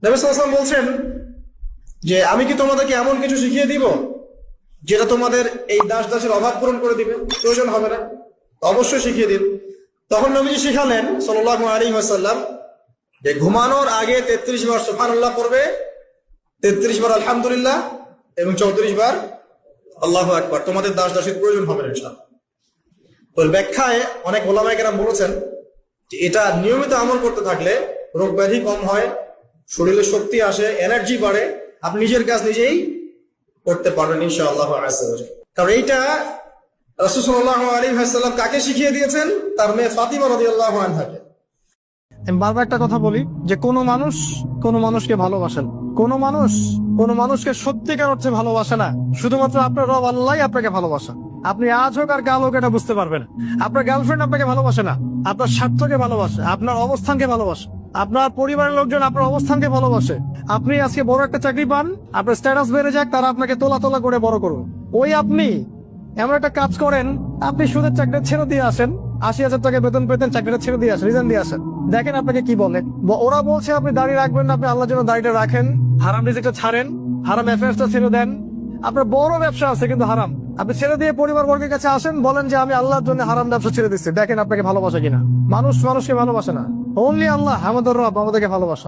নবী সাল্লাল্লাহু আলাইহি ওয়াসাল্লাম বলছেন যে আমি কি তোমাদেরকে এমন কিছু শিখিয়ে দিব যেটা তোমাদের এই দাস দাসের অভাব পূরণ করে দিবে, প্রয়োজন হবে না? অবশ্যই শিখিয়ে দিন। তখন নবীজি শিখালেন সাল্লাল্লাহু আলাইহি ওয়াসাল্লাম যে ঘুমানোর আগে 33 বার সুবহানাল্লাহ পড়বে, 33 বার আলহামদুলিল্লাহ এবং 34 বার আল্লাহু আকবার। তোমাদের দাস দাসীর প্রয়োজন হবে না ইনশাআল্লাহ। তো ব্যাখ্যায় অনেক ওলামায়ে কেরাম বলেছেন যে এটা নিয়মিত আমল করতে থাকলে রোগ ব্যাধি কম হয়, শরীরে শক্তি আসে, এনার্জি বাড়ে, আপনি নিজের কাজ নিজেই করতে পারবেন ইনশাআল্লাহ আযজা ওয়া জাল্লা। কারণ এইটা রাসূল সাল্লাল্লাহু আলাইহি ওয়াসাল্লাম কাকে শিখিয়ে দিয়েছেন? তার মেয়ে ফাতিমা রাদিয়াল্লাহু আনহাকে। আমি বারবার একটা কথা বলি যে কোনো মানুষকে ভালোবাসেন, কোনো মানুষকে সত্যিকার অর্থে ভালোবাসে না, শুধুমাত্র আপনার রব আল্লাহই আপনাকে ভালোবাসে। আপনি আজ হোক আর কাল হোক এটা বুঝতে পারবেন। আপনার গার্লফ্রেন্ড আপনাকে ভালোবাসে না, আপনার স্বার্থকে ভালোবাসে, আপনার অবস্থানকে ভালোবাসে, আপনার পরিবারের লোকজন আপনার অবস্থানকে ভালোবাসে। আপনি আজকে বড় একটা চাকরি পান, আপনার স্ট্যাটাস বেড়ে যাক, তারা আপনাকে তোলা তোলা করে বড় করুন। ওই আপনি এমন একটা কাজ করেন, আপনি সুদের চাকরি ছেড়ে দিয়ে আসেন, 80,000 টাকা বেতন পেতেন, চাকরিটা ছেড়ে দিয়ে আসেন, রিজাইন দিয়ে আসেন, দেখেন আপনাকে কি বলে। ওরা বলছে আপনি দাড়ি রাখবেন না, আপনি আল্লাহর জন্য দাড়িটা রাখেন, হারাম রিজিকটা ছাড়েন, হারাম অ্যাফেয়ার্সটা ছেড়ে দেন। আপনার বড় ব্যবসা আছে কিন্তু হারাম, আপনি ছেড়ে দিয়ে পরিবার বর্গের কাছে আসেন, বলেন যে আমি আল্লাহর জন্য হারাম ব্যবসা ছেড়ে দিচ্ছি, দেখেন আপনাকে ভালোবাসে কিনা। মানুষকে ভালোবাসে না, অনলি আল্লাহ আমাদের রব আমাদেরকে ভালোবাসা।